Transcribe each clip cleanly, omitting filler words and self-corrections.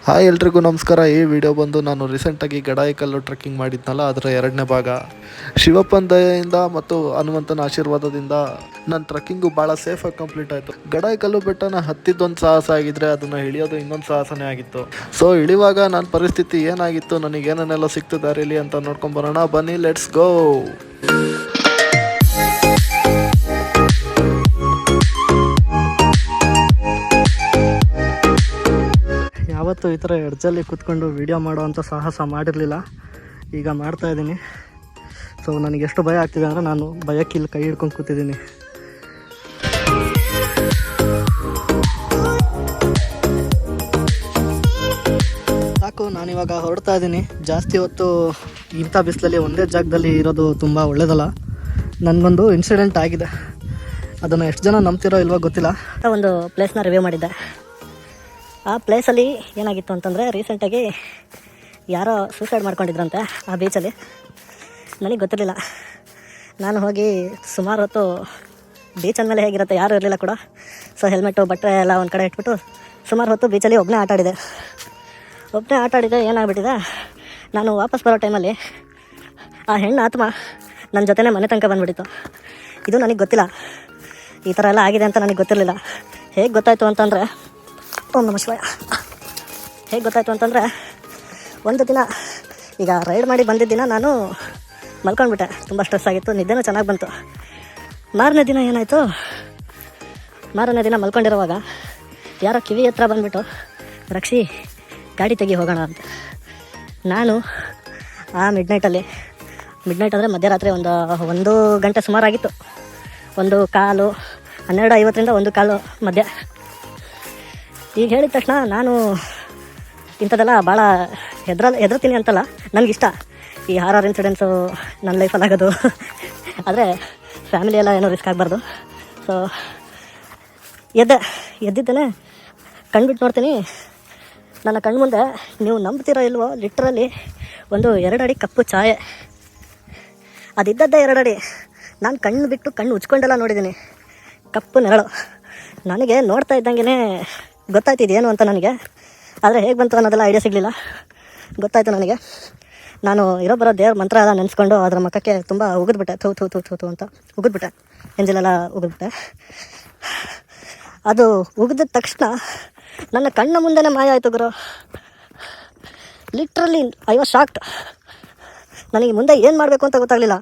Hi ಎಲ್ರಿಗೂ ನಮಸ್ಕಾರ. ಈ ವಿಡಿಯೋ ಬಂದು ನಾನು ರೀಸೆಂಟಾಗಿ ಗಡಾಯಿಕಲ್ಲು ಟ್ರೆಕ್ಕಿಂಗ್ ಮಾಡಿದ್ನಲ್ಲ, ಅದರ ಎರಡನೇ ಭಾಗ. ಶಿವಪ್ಪನ ದಯೆಯಿಂದ ಮತ್ತು ಹನುಮಂತನ ಆಶೀರ್ವಾದದಿಂದ ನನ್ನ ಟ್ರೆಕ್ಕಿಂಗು ಭಾಳ ಸೇಫಾಗಿ ಕಂಪ್ಲೀಟ್ ಆಯಿತು. ಗಡಾಯಿಕಲ್ಲು ಬೆಟ್ಟನ ಹತ್ತಿದ್ದೊಂದು ಸಾಹಸ ಆಗಿದ್ರೆ ಅದನ್ನು ಇಳಿಯೋದು ಇನ್ನೊಂದು ಸಾಹಸನೇ ಆಗಿತ್ತು. ಸೊ ಇಳಿವಾಗ ನನ್ನ ಪರಿಸ್ಥಿತಿ ಏನಾಗಿತ್ತು, ನನಗೆ ಏನೇನೆಲ್ಲ ಸಿಕ್ತು ದಾರಿಲಿ ಅಂತ ನೋಡ್ಕೊಂಬರೋಣ ಬನ್ನಿ, ಲೆಟ್ಸ್ ಗೋ. ಯಾವತ್ತೂ ಈ ಥರ ಎಡ್ಜಲ್ಲಿ ಕೂತ್ಕೊಂಡು ವೀಡಿಯೋ ಮಾಡೋವಂಥ ಸಾಹಸ ಮಾಡಿರಲಿಲ್ಲ. ಈಗ ಮಾಡ್ತಾಯಿದ್ದೀನಿ. ಸೊ ನನಗೆ ಎಷ್ಟು ಭಯ ಆಗ್ತಿದೆ ಅಂದರೆ ನಾನು ಭಯಕ್ಕೆ ಇಲ್ಲಿ ಕೈ ಹಿಡ್ಕೊಂಡು ಕೂತಿದ್ದೀನಿ. ಸಾಕು, ನಾನಿವಾಗ ಹೊರಡ್ತಾ ಇದ್ದೀನಿ. ಜಾಸ್ತಿ ಹೊತ್ತು ಇಂಥ ಬಿಸಿಲಲ್ಲಿ ಒಂದೇ ಜಾಗದಲ್ಲಿ ಇರೋದು ತುಂಬ ಒಳ್ಳೆಯದಲ್ಲ. ನನಗೊಂದು ಇನ್ಸಿಡೆಂಟ್ ಆಗಿದೆ. ಅದನ್ನು ಎಷ್ಟು ಜನ ನಂಬ್ತಿರೋ ಇಲ್ವೋ ಗೊತ್ತಿಲ್ಲ. ಒಂದು ಪ್ಲೇಸ್ನ ರಿವ್ಯೂ ಮಾಡಿದ್ದೆ. ಆ ಪ್ಲೇಸಲ್ಲಿ ಏನಾಗಿತ್ತು ಅಂತಂದರೆ, ರೀಸೆಂಟಾಗಿ ಯಾರೋ ಸೂಸೈಡ್ ಮಾಡ್ಕೊಂಡಿದ್ರಂತೆ ಆ ಬೀಚಲ್ಲಿ. ನನಗೆ ಗೊತ್ತಿರಲಿಲ್ಲ. ನಾನು ಹೋಗಿ ಸುಮಾರು ಹೊತ್ತು ಬೀಚ್ ಅಂದಮೇಲೆ ಹೇಗಿರುತ್ತೆ, ಯಾರೂ ಇರಲಿಲ್ಲ ಕೂಡ. ಸೊ ಹೆಲ್ಮೆಟ್ಟು ಬಟ್ಟೆ ಎಲ್ಲ ಒಂದು ಕಡೆ ಇಟ್ಬಿಟ್ಟು ಸುಮಾರು ಹೊತ್ತು ಬೀಚಲ್ಲಿ ಒಬ್ಬನೇ ಆಟ ಆಡಿದೆ. ಏನಾಗ್ಬಿಟ್ಟಿದೆ, ನಾನು ವಾಪಸ್ ಬರೋ ಟೈಮಲ್ಲಿ ಆ ಹೆಣ್ಣು ಆತ್ಮ ನನ್ನ ಜೊತೆನೇ ಮನೆ ತನಕ ಬಂದುಬಿಟ್ಟಿತ್ತು. ಇದು ನನಗೆ ಗೊತ್ತಿಲ್ಲ, ಈ ಥರ ಎಲ್ಲ ಆಗಿದೆ ಅಂತ ನನಗೆ ಗೊತ್ತಿರಲಿಲ್ಲ. ಹೇಗೆ ಗೊತ್ತಾಯಿತು ಅಂತಂದರೆ, ಹೇಗೆ ಗೊತ್ತಾಯಿತು ಅಂತಂದರೆ, ಒಂದು ದಿನ ಈಗ ರೈಡ್ ಮಾಡಿ ಬಂದಿದ್ದ ದಿನ ನಾನು ಮಲ್ಕೊಂಡ್ಬಿಟ್ಟೆ. ತುಂಬ ಸ್ಟ್ರೆಸ್ ಆಗಿತ್ತು, ನಿದ್ದೆನೂ ಚೆನ್ನಾಗಿ ಬಂತು. ಮಾರನೇ ದಿನ ಏನಾಯಿತು, ಮಾರನೇ ದಿನ ಮಲ್ಕೊಂಡಿರೋವಾಗ ಯಾರೋ ಕಿವಿ ಹತ್ರ ಬಂದುಬಿಟ್ಟು, ರಕ್ಷಿ ಗಾಡಿ ತೆಗಿ ಹೋಗೋಣ ಅಂತ. ನಾನು ಆ ಮಿಡ್ನೈಟ್ ಅಂದರೆ ಮಧ್ಯರಾತ್ರಿ 1 ಗಂಟೆ ಸುಮಾರಾಗಿತ್ತು. 1:15, 12:50 1:15 ಮಧ್ಯ. ಈಗ ಹೇಳಿದ ತಕ್ಷಣ ನಾನು ಇಂಥದ್ದೆಲ್ಲ ಭಾಳ ಹೆದರ್ತೀನಿ ಅಂತಲ್ಲ, ನನಗಿಷ್ಟ ಈ ಹಾರರ್ ಇನ್ಸಿಡೆಂಟ್ಸು ನನ್ನ ಲೈಫಲ್ಲಿ ಆಗೋದು. ಆದರೆ ಫ್ಯಾಮಿಲಿ ಎಲ್ಲ ಏನೋ ರಿಸ್ಕ್ ಆಗಬಾರ್ದು. ಸೊ ಎದ್ದಿದ್ದೇನೆ, ಕಣ್ಬಿಟ್ಟು ನೋಡ್ತೀನಿ. ನನ್ನ ಕಣ್ಮುಂದೆ, ನೀವು ನಂಬ್ತಿರೋ ಇಲ್ವೋ, ಲಿಟ್ರಲ್ಲಿ 2 ಅಡಿ ಕಪ್ಪು ಛಾಯೆ. ಅದಿದ್ದದ್ದೇ 2 ಅಡಿ. ನಾನು ಕಣ್ಣು ಉಜ್ಕೊಂಡೆಲ್ಲ ನೋಡಿದ್ದೀನಿ. ಕಪ್ಪು ನೆರಳು. ನನಗೆ ನೋಡ್ತಾ ಇದ್ದಂಗೆ ಗೊತ್ತಾಯ್ತಿದ್ದು ಏನು ಅಂತ ನನಗೆ. ಆದರೆ ಹೇಗೆ ಬಂತು ಅನ್ನೋದೆಲ್ಲ ಐಡಿಯಾ ಸಿಗಲಿಲ್ಲ. ಗೊತ್ತಾಯಿತು ನನಗೆ. ನಾನು ಬರೋ ದೇವ್ರ ಮಂತ್ರ ಎಲ್ಲ ನೆನೆಸ್ಕೊಂಡು ಅದರ ಮುಖಕ್ಕೆ ತುಂಬ ಉಗಿದ್ಬಿಟ್ಟೆ. ಥೂ ಅಂತ ಉಗಿದ್ಬಿಟ್ಟೆ. ಎಂಜಲೆಲ್ಲ ಉಗಿದ್ಬಿಟ್ಟೆ. ಅದು ಉಗಿದ ತಕ್ಷಣ ನನ್ನ ಕಣ್ಣ ಮುಂದೆನೇ ಮಾಯ ಆಯಿತು ಗುರು. Literally I was shocked. ನನಗೆ ಮುಂದೆ ಏನು ಮಾಡಬೇಕು ಅಂತ ಗೊತ್ತಾಗಲಿಲ್ಲ.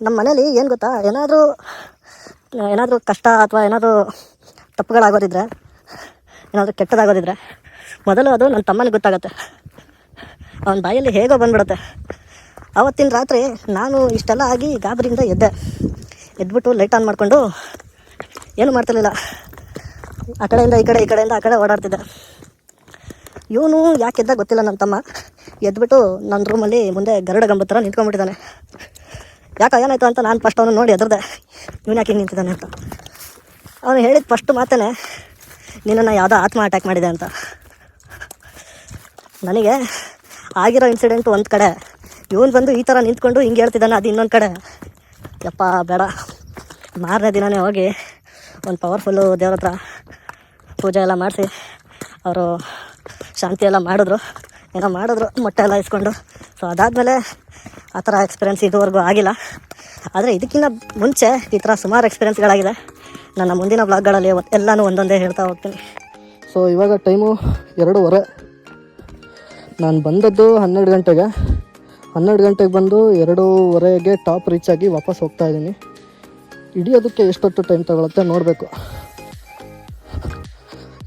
ನಮ್ಮ ಮನೇಲಿ ಏನು ಗೊತ್ತಾ, ಏನಾದರೂ ಕಷ್ಟ ಅಥವಾ ಏನಾದರೂ ತಪ್ಪುಗಳಾಗೋದಿದ್ರೆ, ಏನಾದರೂ ಕೆಟ್ಟದಾಗೋದಿದ್ರೆ ಮೊದಲು ಅದು ನನ್ನ ತಮ್ಮನಿಗೆ ಗೊತ್ತಾಗತ್ತೆ. ಅವನ ಬಾಯಲ್ಲಿ ಹೇಗೋ ಬಂದ್ಬಿಡುತ್ತೆ. ಆವತ್ತಿನ ರಾತ್ರಿ ನಾನು ಇಷ್ಟೆಲ್ಲ ಆಗಿ ಗಾಬರಿಯಿಂದ ಎದ್ಬಿಟ್ಟು ಲೈಟ್ ಆನ್ ಮಾಡಿಕೊಂಡು ಏನೂ ಮಾಡ್ತಿರ್ಲಿಲ್ಲ. ಆ ಕಡೆಯಿಂದ ಈ ಕಡೆ ಓಡಾಡ್ತಿದ್ದೆ. ಇವನು ಯಾಕೆ ಎದ್ದ ಗೊತ್ತಿಲ್ಲ. ನನ್ನ ತಮ್ಮ ಎದ್ಬಿಟ್ಟು ನನ್ನ ರೂಮಲ್ಲಿ ಮುಂದೆ ಗರುಡ ಗಂಬ ಥರ ನಿಂತ್ಕೊಂಡ್ಬಿಟ್ಟಿದ್ದಾನೆ. ಏನಾಯಿತು ಅಂತ ನಾನು ಫಸ್ಟ್ ಅವನು ನೋಡಿ ಎದ್ರದೆ, ಇವನು ಯಾಕೆ ಹಿಂಗೆ ನಿಂತಿದ್ದಾನೆ ಅಂತ. ಅವನು ಹೇಳಿದ ಫಸ್ಟ್ ಮಾತೇ, ನಿನ್ನನ್ನು ಯಾವುದೋ ಆತ್ಮ ಅಟ್ಯಾಕ್ ಮಾಡಿದೆ ಅಂತ. ನನಗೆ ಆಗಿರೋ ಇನ್ಸಿಡೆಂಟು ಒಂದು ಕಡೆ, ಇವನು ಬಂದು ಈ ಥರ ನಿಂತ್ಕೊಂಡು ಹಿಂಗೆ ಹೇಳ್ತಿದ್ದಾನೆ ಅದು ಇನ್ನೊಂದು ಕಡೆ. ಯಪ್ಪ ಬೇಡ. ಮಾರನೇ ದಿನವೇ ಹೋಗಿ ಒಂದು ಪವರ್ಫುಲ್ಲು ದೇವ್ರ ಹತ್ರ ಪೂಜೆ ಎಲ್ಲ ಮಾಡಿಸಿ ಅವರು ಶಾಂತಿ ಎಲ್ಲ ಮಾಡಿದ್ರು, ಮೊಟ್ಟೆ ಎಲ್ಲ ಇಸ್ಕೊಂಡು. ಸೊ ಅದಾದಮೇಲೆ ಆ ಥರ ಎಕ್ಸ್ಪೀರಿಯೆನ್ಸ್ ಇದುವರೆಗೂ ಆಗಿಲ್ಲ. ಆದರೆ ಇದಕ್ಕಿಂತ ಮುಂಚೆ ಈ ಥರ ಸುಮಾರು ಎಕ್ಸ್ಪೀರಿಯೆನ್ಸ್ಗಳಾಗಿದೆ. ನನ್ನ ಮುಂದಿನ ಬ್ಲಾಗ್ಗಳಲ್ಲಿ ಎಲ್ಲನೂ ಒಂದೊಂದೇ ಹೇಳ್ತಾ ಹೋಗ್ತೀನಿ. ಸೊ ಇವಾಗ ಟೈಮು 2:15. ನಾನು ಬಂದದ್ದು 12 ಗಂಟೆಗೆ. 12 ಗಂಟೆಗೆ ಬಂದು 2:15ಗೆ ಟಾಪ್ ರೀಚ್ ಆಗಿ ವಾಪಸ್ ಹೋಗ್ತಾ ಇದ್ದೀನಿ. ಹಿಡಿಯೋದಕ್ಕೆ ಎಷ್ಟೊತ್ತು ಟೈಮ್ ತಗೊಳುತ್ತೆ ನೋಡಬೇಕು.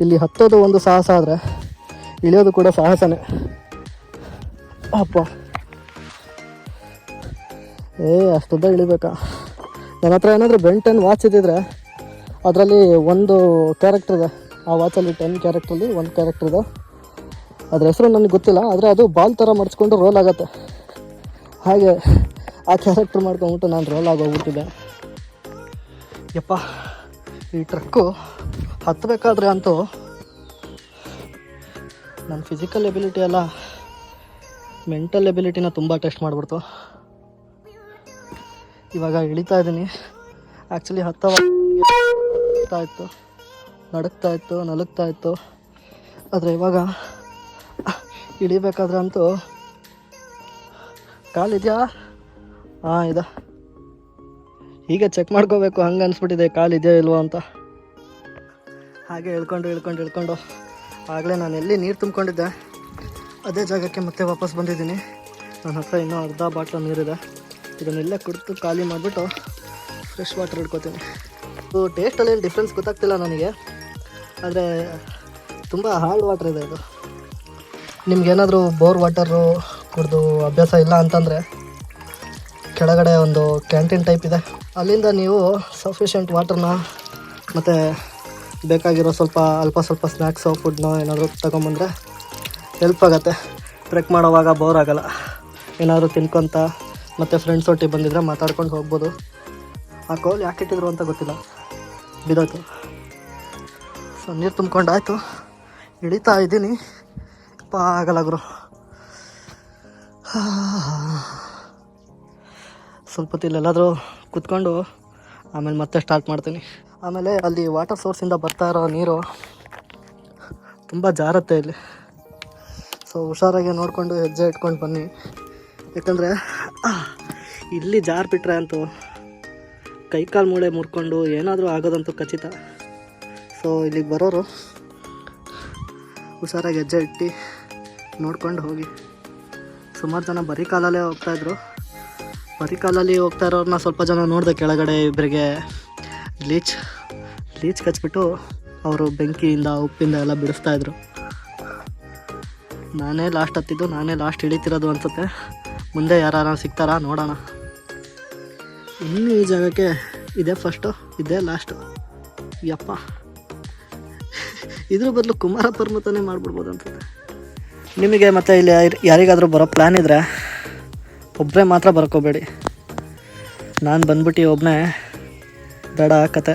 ಇಲ್ಲಿ ಹತ್ತೋದು ಒಂದು ಸಾಹಸ ಆದರೆ ಇಳಿಯೋದು ಕೂಡ ಸಾಹಸನೇ. ಅಪ್ಪ ಅಷ್ಟುದ್ದ ಇಳಿಬೇಕಾ? ನನ್ನ ಹತ್ರ ಏನಾದರೂ ಬೆನ್ 10 ವಾಚ್ ಇದ್ದಿದ್ರೆ ಅದರಲ್ಲಿ ಒಂದು ಕ್ಯಾರೆಕ್ಟರ್ ಇದೆ. ಆ ವಾಚಲ್ಲಿ 10 ಕ್ಯಾರೆಕ್ಟ್ರಲ್ಲಿ ಒಂದು ಕ್ಯಾರೆಕ್ಟರ್ ಇದೆ. ಅದ್ರ ಹೆಸರು ನನಗೆ ಗೊತ್ತಿಲ್ಲ. ಆದರೆ ಅದು ಬಾಲ್ ಥರ ಮಡಿಸ್ಕೊಂಡು ರೋಲ್ ಆಗುತ್ತೆ. ಹಾಗೆ ಆ ಕ್ಯಾರೆಕ್ಟರ್ ಮಾಡ್ಕೊಂಬಿಟ್ಟು ನಾನು ರೋಲ್ ಆಗೋಗ್ಬಿಟ್ಟಿದ್ದೆ. ಯಪ್ಪ, ಈ ಟ್ರಕ್ಕು ಹತ್ತಬೇಕಾದ್ರೆ ಅಂತೂ ನನ್ನ ಫಿಸಿಕಲ್ ಎಬಿಲಿಟಿ ಅಲ್ಲ, ಮೆಂಟಲ್ ಎಬಿಲಿಟಿನ ತುಂಬ ಟೆಸ್ಟ್ ಮಾಡಿಬಿಡ್ತು. ಇವಾಗ ಇಳಿತಾ ಇದ್ದೀನಿ. ಆ್ಯಕ್ಚುಲಿ ಹತ್ತುತ್ತಾ ಇತ್ತು, ನಡುಕ್ತಾ ಇತ್ತು, ನಲುಗ್ತಾ ಇತ್ತು. ಆದರೆ ಇವಾಗ ಇಳಿಬೇಕಾದ್ರೆ ಅಂತೂ ಕಾಲಿದೆಯಾ? ಹಾಂ ಇದೆ. ಹೀಗೆ ಚೆಕ್ ಮಾಡ್ಕೋಬೇಕು, ಹಂಗೆ ಅನಿಸ್ಬಿಟ್ಟಿದೆ ಕಾಲಿದೆಯೋ ಇಲ್ವೋ ಅಂತ. ಹಾಗೆ ಇಳ್ಕೊಂಡು ಆಗಲೇ ನಾನು ಎಲ್ಲಿ ನೀರು ತುಂಬಿಕೊಂಡಿದ್ದೆ ಅದೇ ಜಾಗಕ್ಕೆ ಮತ್ತೆ ವಾಪಸ್ ಬಂದಿದ್ದೀನಿ. ನನ್ನ ಹತ್ರ ಇನ್ನೂ ಅರ್ಧ ಬಾಟ್ಲು ನೀರಿದೆ. ಇದನ್ನೆಲ್ಲ ಕುಡಿದು ಖಾಲಿ ಮಾಡಿಬಿಟ್ಟು ಫ್ರೆಶ್ ವಾಟರ್ ಹಿಡ್ಕೊತೀನಿ. ಇದು ಟೇಸ್ಟಲ್ಲಿ ಏನು ಡಿಫ್ರೆನ್ಸ್ ಗೊತ್ತಾಗ್ತಿಲ್ಲ ನನಗೆ, ಆದರೆ ತುಂಬ ಹಾರ್ಡ್ ವಾಟರ್ ಇದೆ ಇದು. ನಿಮ್ಗೇನಾದರೂ ಬೋರ್ ವಾಟರು ಕುಡಿದು ಅಭ್ಯಾಸ ಇಲ್ಲ ಅಂತಂದರೆ ಕೆಳಗಡೆ ಒಂದು ಕ್ಯಾಂಟೀನ್ ಟೈಪ್ ಇದೆ, ಅಲ್ಲಿಂದ ನೀವು ಸಫಿಷಿಯೆಂಟ್ ವಾಟರ್ನ ಮತ್ತು ಬೇಕಾಗಿರೋ ಅಲ್ಪ ಸ್ವಲ್ಪ ಸ್ನ್ಯಾಕ್ಸು ಫುಡ್ನೋ ಏನಾದರೂ ತೊಗೊಂಬಂದರೆ ಹೆಲ್ಪ್ ಆಗುತ್ತೆ. ಟ್ರೆಕ್ ಮಾಡೋವಾಗ ಬೋರ್ ಆಗೋಲ್ಲ. ಏನಾದರೂ ತಿನ್ಕೊತ ಮತ್ತು ಫ್ರೆಂಡ್ಸ್ ಒಟ್ಟಿಗೆ ಬಂದಿದ್ರೆ ಮಾತಾಡ್ಕೊಂಡು ಹೋಗ್ಬೋದು. ಆ ಕೋಲ್ ಯಾಕೆ ಇಟ್ಟಿದ್ರು ಅಂತ ಗೊತ್ತಿಲ್ಲ, ಬಿದ್ದೋಯ್ತು. ಸೊ ನೀರು ತುಂಬ್ಕೊಂಡಾಯ್ತು, ಇಳಿತಾ ಇದ್ದೀನಿ. ಆಗಲ್ಲ ಗುರು. ಸ್ವಲ್ಪ ಹೊತ್ತು ಇಲ್ಲೆಲ್ಲಾದರೂ ಕೂತ್ಕೊಂಡು ಆಮೇಲೆ ಮತ್ತೆ ಸ್ಟಾರ್ಟ್ ಮಾಡ್ತೀನಿ. ಆಮೇಲೆ ಅಲ್ಲಿ ವಾಟರ್ ಸೋರ್ಸಿಂದ ಬರ್ತಾ ಇರೋ ನೀರು ತುಂಬ ಜಾರತ್ತೆ ಇಲ್ಲಿ. ಸೊ ಹುಷಾರಾಗಿ ನೋಡಿಕೊಂಡು ಹೆಜ್ಜೆ ಇಟ್ಕೊಂಡು ಬನ್ನಿ, ಯಾಕಂದರೆ ಇಲ್ಲಿ ಜಾರ್ಬಿಟ್ರೆ ಅಂತೂ ಕೈಕಾಲು ಮೂಳೆ ಮುರ್ಕೊಂಡು ಏನಾದರೂ ಆಗೋದಂತೂ ಖಚಿತ. ಸೊ ಇಲ್ಲಿಗೆ ಬರೋರು ಹುಷಾರಾಗಿ ಹೆಜ್ಜೆ ಇಟ್ಟು ನೋಡ್ಕೊಂಡು ಹೋಗಿ. ಸುಮಾರು ಜನ ಬರೀ ಕಾಲಲ್ಲೇ ಹೋಗ್ತಾಯಿದ್ರು. ಬರೀ ಕಾಲಲ್ಲಿ ಹೋಗ್ತಾ ಇರೋರನ್ನ ಸ್ವಲ್ಪ ಜನ ನೋಡಿದೆ, ಕೆಳಗಡೆ ಇಬ್ಬರಿಗೆ ಲೀಚ್ ಕಚ್ಬಿಟ್ಟು ಅವರು ಬೆಂಕಿಯಿಂದ ಉಪ್ಪಿಂದ ಎಲ್ಲ ಬಿಡಿಸ್ತಾಯಿದ್ರು. ನಾನೇ ಲಾಸ್ಟ್ ಹತ್ತಿದ್ದು, ನಾನೇ ಲಾಸ್ಟ್ ಇಳಿತಿರೋದು ಅನಿಸುತ್ತೆ. ಮುಂದೆ ಯಾರು ಸಿಗ್ತಾರಾ ನೋಡೋಣ. ಇನ್ನು ಈ ಜಾಗಕ್ಕೆ ಇದೇ ಫಸ್ಟು, ಇದೇ ಲಾಸ್ಟು. ಯಪ್ಪ, ಇದ್ರ ಬದಲು ಕುಮಾರ ಪರ್ವತನೇ ಮಾಡಿಬಿಡ್ಬೋದು ಅನ್ಸುತ್ತೆ. ನಿಮಗೆ ಮತ್ತು ಇಲ್ಲಿ ಯಾರಿಗಾದರೂ ಬರೋ ಪ್ಲ್ಯಾನ್ ಇದ್ದರೆ ಒಬ್ಬರೇ ಮಾತ್ರ ಬರ್ಕೋಬೇಡಿ. ನಾನು ಬಂದ್ಬಿಟ್ಟು ಒಬ್ಬನೇ ಬೇಡ ಕತೆ.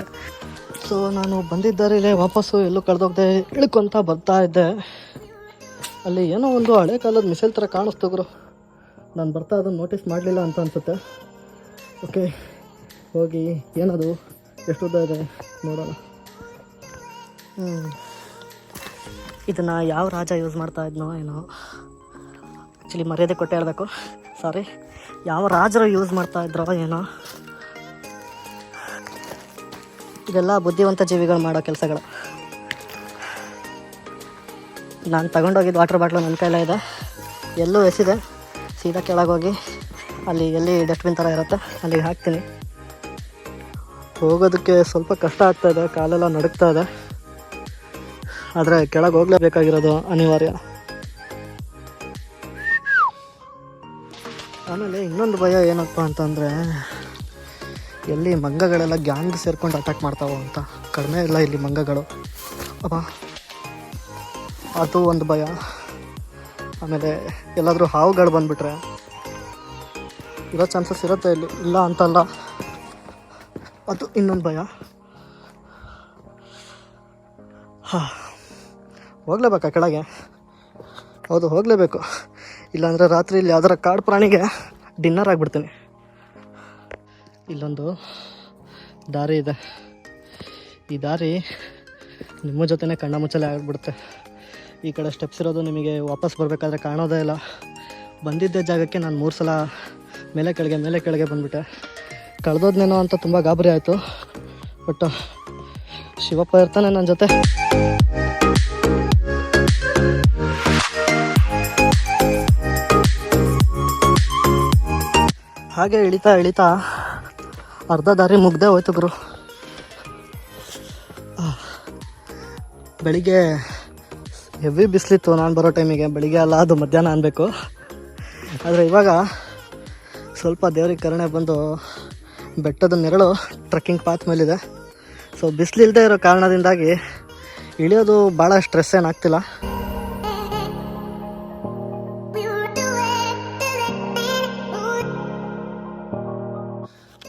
ಸೊ ನಾನು ಬಂದಿದ್ದಾರಿಲ್ಲೇ ವಾಪಸ್ಸು ಎಲ್ಲೂ ಕಳೆದೋಗದೆ ಇಳ್ಕೊತ ಬರ್ತಾ ಇದ್ದೆ. ಅಲ್ಲಿ ಏನೋ ಒಂದು ಹಳೆ ಕಾಲದ ಮಿಸೈಲ್ ಥರ ಕಾಣಿಸ್ತು ಗುರು. ನಾನು ಬರ್ತಾ ಅದನ್ನು ನೋಟಿಸ್ ಮಾಡಲಿಲ್ಲ ಅಂತ ಅನಿಸುತ್ತೆ. ಓಕೆ, ಹೋಗಿ ಏನದು ಎಷ್ಟುದ್ದ ಇದೆ ನೋಡೋಣ. ಇದನ್ನು ಯಾವ ರಾಜ ಯೂಸ್ ಮಾಡ್ತಾ ಇದ್ನೋ ಏನೋ, ಆ್ಯಕ್ಚುಲಿ ಮರ್ಯಾದೆ ಕೊಟ್ಟು ಹೇಳಬೇಕು, ಸಾರಿ, ಯಾವ ರಾಜರು ಯೂಸ್ ಮಾಡ್ತಾ ಇದ್ರೋ ಏನೋ. ಇದೆಲ್ಲ ಬುದ್ಧಿವಂತ ಜೀವಿಗಳು ಮಾಡೋ ಕೆಲಸಗಳು. ನಾನು ತಗೊಂಡೋಗಿದ್ದು ವಾಟರ್ ಬಾಟ್ಲು ನನ್ನ ಕೈಲೇ ಇದೆ, ಎಲ್ಲೂ ಎಸಿದೆ. ಸೀದಾ ಕೆಳಗೋಗಿ ಅಲ್ಲಿ ಎಲ್ಲಿ ಡಸ್ಟ್ಬಿನ್ ಥರ ಇರುತ್ತೆ ಅಲ್ಲಿಗೆ ಹಾಕ್ತೀನಿ. ಹೋಗೋದಕ್ಕೆ ಸ್ವಲ್ಪ ಕಷ್ಟ ಆಗ್ತಾಯಿದೆ, ಕಾಲೆಲ್ಲ ನಡುಗ್ತಾ ಇದೆ. ಆದರೆ ಕೆಳಗೆ ಹೋಗಲೇಬೇಕಾಗಿರೋದು ಅನಿವಾರ್ಯ. ಆಮೇಲೆ ಇನ್ನೊಂದು ಭಯ ಏನಪ್ಪ ಅಂತಂದರೆ, ಎಲ್ಲಿ ಮಂಗಗಳೆಲ್ಲ ಗ್ಯಾಂಗ್ ಸೇರ್ಕೊಂಡು ಅಟ್ಯಾಕ್ ಮಾಡ್ತಾವೋ ಅಂತ. ಕಡಿಮೆ ಇಲ್ಲ ಇಲ್ಲಿ ಮಂಗಗಳು, ಅಪ್ಪ, ಅದು ಒಂದು ಭಯ. ಆಮೇಲೆ ಎಲ್ಲಾದರೂ ಹಾವುಗಳು ಬಂದುಬಿಟ್ರೆ ಇರೋ ಚಾನ್ಸಸ್ ಇರುತ್ತೆ ಇಲ್ಲಿ, ಇಲ್ಲ ಅಂತಲ್ಲ, ಅದು ಇನ್ನೊಂದು ಭಯ. ಹೋಗಲೇಬೇಕಾ ಕೆಳಗೆ? ಹೌದು, ಹೋಗಲೇಬೇಕು. ಇಲ್ಲಾಂದರೆ ರಾತ್ರಿ ಇಲ್ಲಿ ಯಾವ್ದಾರ ಕಾಡು ಪ್ರಾಣಿಗೆ ಡಿನ್ನರ್ ಆಗಿಬಿಡ್ತೀನಿ. ಇಲ್ಲೊಂದು ದಾರಿ ಇದೆ, ಈ ದಾರಿ ನಿಮ್ಮ ಜೊತೆನೇ ಕಣ್ಣ ಮುಚ್ಚಲೇ ಆಗಿಬಿಡುತ್ತೆ. ಈ ಕಡೆ ಸ್ಟೆಪ್ಸ್ ಇರೋದು ನಿಮಗೆ ವಾಪಸ್ ಬರಬೇಕಾದ್ರೆ ಕಾಣೋದೇ ಇಲ್ಲ. ಬಂದಿದ್ದ ಜಾಗಕ್ಕೆ ನಾನು 3 ಸಲ ಮೇಲೆ ಕೆಳಗೆ ಬಂದುಬಿಟ್ಟೆ. ಕಳೆದೋದ್ನೇನೋ ಅಂತ ತುಂಬ ಗಾಬರಿ ಆಯಿತು. ಬಟ್ ಶಿವಪ್ಪ ಇರ್ತಾನೆ ನನ್ನ ಜೊತೆ. ಹಾಗೆ ಇಳಿತಾ ಅರ್ಧ ದಾರಿ ಮುಗ್ದೇ ಹೋಯ್ತು ಗುರು. ಬೆಳಿಗ್ಗೆ ಹೆವಿ ಬಿಸಿಲಿತ್ತು ನಾನು ಬರೋ ಟೈಮಿಗೆ. ಬೆಳಿಗ್ಗೆ ಅಲ್ಲ, ಅದು ಮಧ್ಯಾಹ್ನ ಅನ್ಬೇಕು. ಆದರೆ ಇವಾಗ ಸ್ವಲ್ಪ ದೇವ್ರಿಗೆ ಕರುಣೆ ಬಂದು ಬೆಟ್ಟದ ನೆರಳು ಟ್ರೆಕ್ಕಿಂಗ್ ಪಾತ್ ಮೇಲಿದೆ. ಸೊ ಬಿಸಿಲಿಲ್ಲದೆ ಇರೋ ಕಾರಣದಿಂದಾಗಿ ಇಳಿಯೋದು ಭಾಳ ಸ್ಟ್ರೆಸ್ ಏನಾಗ್ತಿಲ್ಲ.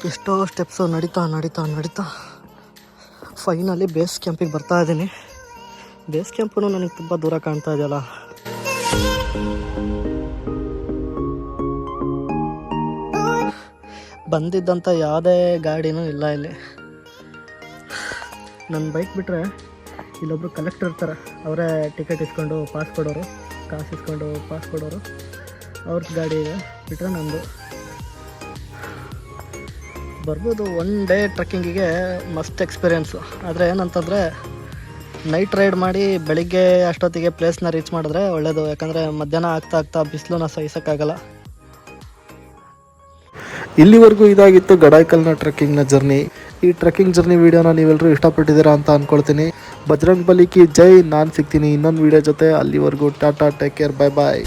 ಎಷ್ಟೋ ಸ್ಟೆಪ್ಸು ನಡೀತಾ ಫೈನಲಿ ಬೇಸ್ ಕ್ಯಾಂಪಿಗೆ ಬರ್ತಾ ಇದ್ದೀನಿ. ಬೇಸ್ ಕ್ಯಾಂಪು ನನಗೆ ತುಂಬ ದೂರ ಕಾಣ್ತಾ ಇದೆಯಲ್ಲ. ಬಂದಿದ್ದಂಥ ಯಾವುದೇ ಗಾಡಿನೂ ಇಲ್ಲ ಇಲ್ಲಿ. ನನ್ನ ಬೈಕ್ ಬಿಟ್ಟರೆ ಇಲ್ಲೊಬ್ರು ಕಲೆಕ್ಟರ್ ಇರ್ತಾರೆ, ಅವರೇ ಟಿಕೆಟ್ ಇಸ್ಕೊಂಡು ಪಾಸ್ ಕೊಡೋರು, ಕಾಸು ಇಸ್ಕೊಂಡು ಪಾಸ್ ಕೊಡೋರು. ಅವ್ರದ್ದು ಗಾಡಿ ಇದೆ, ಬಿಟ್ಟರೆ ನಂದು. ಬರ್ಬೋದು ಒನ್ ಡೇ ಟ್ರೆಕ್ಕಿಂಗಿಗೆ ಮಸ್ತ್ ಎಕ್ಸ್ಪೀರಿಯೆನ್ಸು. ಆದರೆ ಏನಂತಂದರೆ ನೈಟ್ ರೈಡ್ ಮಾಡಿ ಬೆಳಿಗ್ಗೆ ಅಷ್ಟೊತ್ತಿಗೆ ಪ್ಲೇಸ್ನ ರೀಚ್ ಮಾಡಿದ್ರೆ ಒಳ್ಳೆಯದು. ಯಾಕಂದರೆ ಮಧ್ಯಾಹ್ನ ಆಗ್ತಾ ಬಿಸಿಲನ್ನ ಸಹಿಸೋಕ್ಕಾಗಲ್ಲ. ಇಲ್ಲಿವರೆಗೂ ಇದಾಗಿತ್ತು ಗಡಾಯಿಕಲ್ನ ಟ್ರೆಕ್ಕಿಂಗ್ನ ಜರ್ನಿ. ಈ ಟ್ರೆಕ್ಕಿಂಗ್ ಜರ್ನಿ ವೀಡಿಯೋನ ನೀವೆಲ್ಲರೂ ಇಷ್ಟಪಟ್ಟಿದ್ದೀರಾ ಅಂತ ಅಂದ್ಕೊಳ್ತೀನಿ. ಬಜರಂಗ್ ಬಲಿ ಕಿ ಜೈ. ನಾನು ಸಿಗ್ತೀನಿ ಇನ್ನೊಂದು ವೀಡಿಯೋ ಜೊತೆ. ಅಲ್ಲಿವರೆಗೂ ಟಾಟಾ, ಟೇಕ್ ಕೇರ್, ಬಾಯ್ ಬಾಯ್.